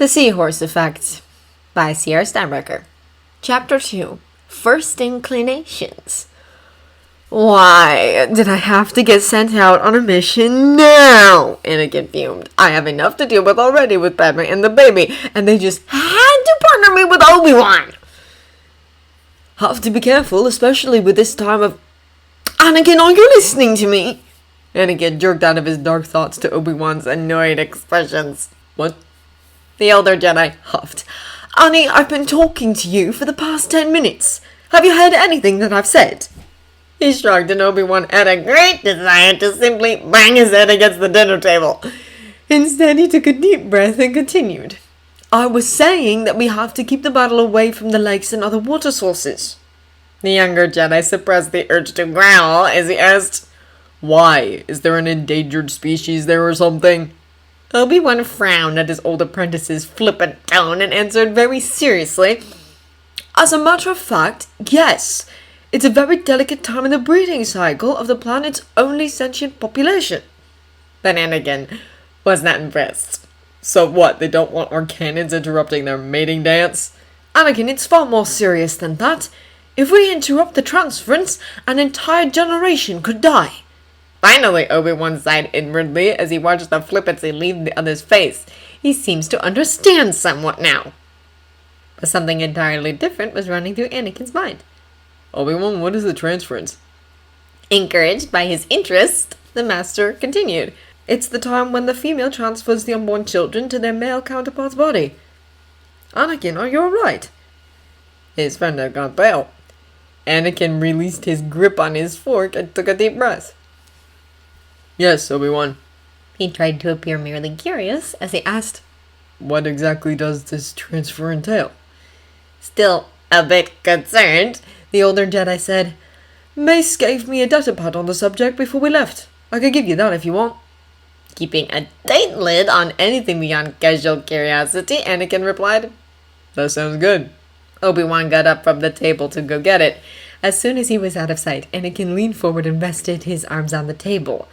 The Seahorse Effect by Seahorse. Chapter 2. First Inclinations. Why did I have to get sent out on a mission now? Anakin fumed. I have enough to deal with already with Padme and the baby, and they just had to partner me with Obi-Wan. Have to be careful, especially with this time of... Anakin, are you listening to me? Anakin jerked out of his dark thoughts to Obi-Wan's annoyed expressions. What? The elder Jedi huffed. Annie, I've been talking to you for the past 10 minutes. Have you heard anything that I've said? He shrugged, and Obi-Wan had a great desire to simply bang his head against the dinner table. Instead, he took a deep breath and continued. I was saying that we have to keep the battle away from the lakes and other water sources. The younger Jedi suppressed the urge to growl as he asked, Why? Is there an endangered species there or something? Obi-Wan frowned at his old apprentice's flippant tone and answered very seriously, As a matter of fact, yes. It's a very delicate time in the breeding cycle of the planet's only sentient population. But Anakin was not impressed. So what, they don't want our cannons interrupting their mating dance? Anakin, it's far more serious than that. If we interrupt the transference, an entire generation could die. Finally, Obi-Wan sighed inwardly as he watched the flippancy leave the other's face. He seems to understand somewhat now. But something entirely different was running through Anakin's mind. Obi-Wan, what is the transference? Encouraged by his interest, the master continued. It's the time when the female transfers the unborn children to their male counterpart's body. Anakin, are you alright? His friend had gone pale. Anakin released his grip on his fork and took a deep breath. Yes, Obi-Wan. He tried to appear merely curious as he asked, What exactly does this transfer entail? Still a bit concerned, the older Jedi said, Mace gave me a datapad on the subject before we left. I could give you that if you want. Keeping a tight lid on anything beyond casual curiosity, Anakin replied, That sounds good. Obi-Wan got up from the table to go get it. As soon as he was out of sight, Anakin leaned forward and rested his arms on the table.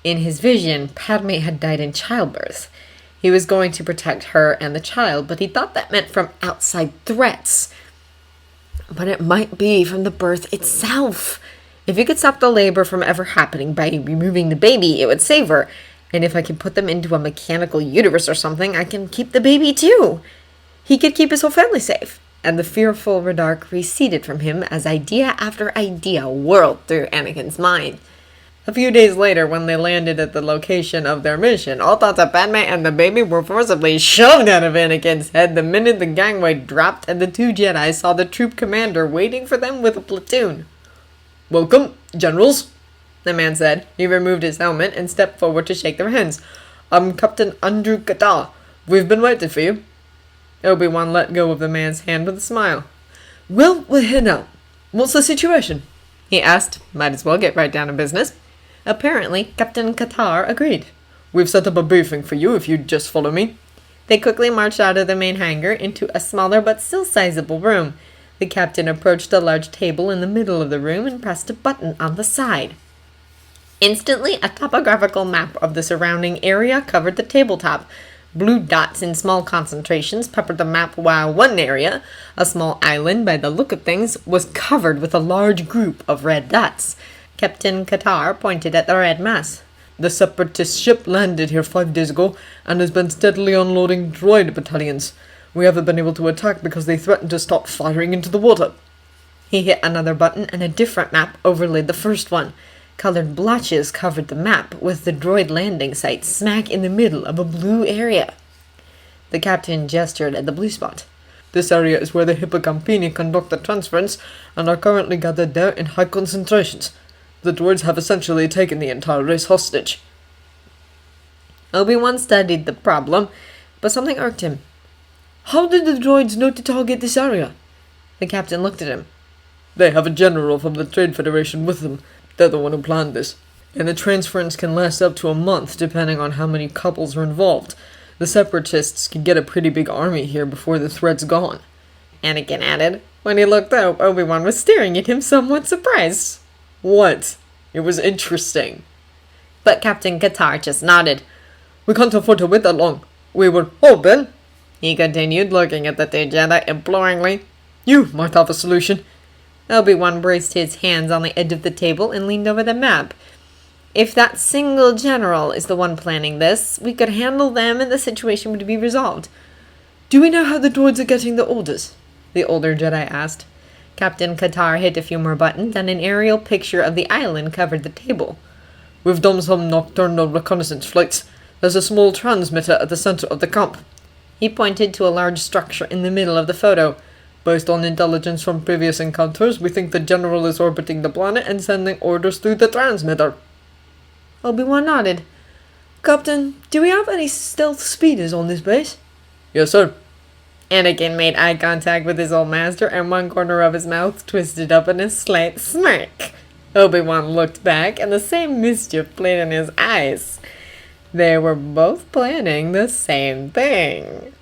In his vision, Padme had died in childbirth. He was going to protect her and the child, but he thought that meant from outside threats. But it might be from the birth itself. If he could stop the labor from ever happening by removing the baby, it would save her. And if I can put them into a mechanical uterus or something, I can keep the baby too. He could keep his whole family safe. And the fearful redark receded from him as idea after idea whirled through Anakin's mind. A few days later, when they landed at the location of their mission, all thoughts of Padme and the baby were forcibly shoved out of Anakin's head the minute the gangway dropped and the two Jedi saw the troop commander waiting for them with a platoon. Welcome, generals, the man said. He removed his helmet and stepped forward to shake their hands. I'm Captain Andrew Katar. We've been waiting for you. Obi-Wan let go of the man's hand with a smile. Well, we're here now. What's the situation? He asked. Might as well get right down to business. Apparently, Captain Katar agreed. We've set up a briefing for you if you'd just follow me. They quickly marched out of the main hangar into a smaller but still sizable room. The captain approached a large table in the middle of the room and pressed a button on the side. Instantly, a topographical map of the surrounding area covered the tabletop. Blue dots in small concentrations peppered the map, while one area, a small island by the look of things, was covered with a large group of red dots. Captain Katar pointed at the red mass. The separatist ship landed here 5 days ago and has been steadily unloading droid battalions. We haven't been able to attack because they threatened to stop firing into the water. He hit another button and a different map overlaid the first one. Colored blotches covered the map, with the droid landing site smack in the middle of a blue area. The captain gestured at the blue spot. This area is where the Hippocampini conduct the transference and are currently gathered there in high concentrations. The droids have essentially taken the entire race hostage. Obi-Wan studied the problem, but something irked him. How did the droids know to target this area? The captain looked at him. They have a general from the Trade Federation with them. They're the one who planned this. And the transference can last up to a month, depending on how many couples are involved. The separatists can get a pretty big army here before the threat's gone. Anakin added. When he looked up, Obi-Wan was staring at him somewhat surprised. What? It was interesting. But Captain Katar just nodded. We can't afford to wait that long. We were hoping. He continued, looking at the two Jedi imploringly. You might have a solution. Obi-Wan braced his hands on the edge of the table and leaned over the map. If that single general is the one planning this, we could handle them and the situation would be resolved. Do we know how the droids are getting the orders? The older Jedi asked. Captain Qatar hit a few more buttons and an aerial picture of the island covered the table. We've done some nocturnal reconnaissance flights. There's a small transmitter at the center of the camp. He pointed to a large structure in the middle of the photo. Based on intelligence from previous encounters, we think the general is orbiting the planet and sending orders through the transmitter. Obi-Wan nodded. Captain, do we have any stealth speeders on this base? Yes, sir. Anakin made eye contact with his old master, and one corner of his mouth twisted up in a slight smirk. Obi-Wan looked back, and the same mischief played in his eyes. They were both planning the same thing.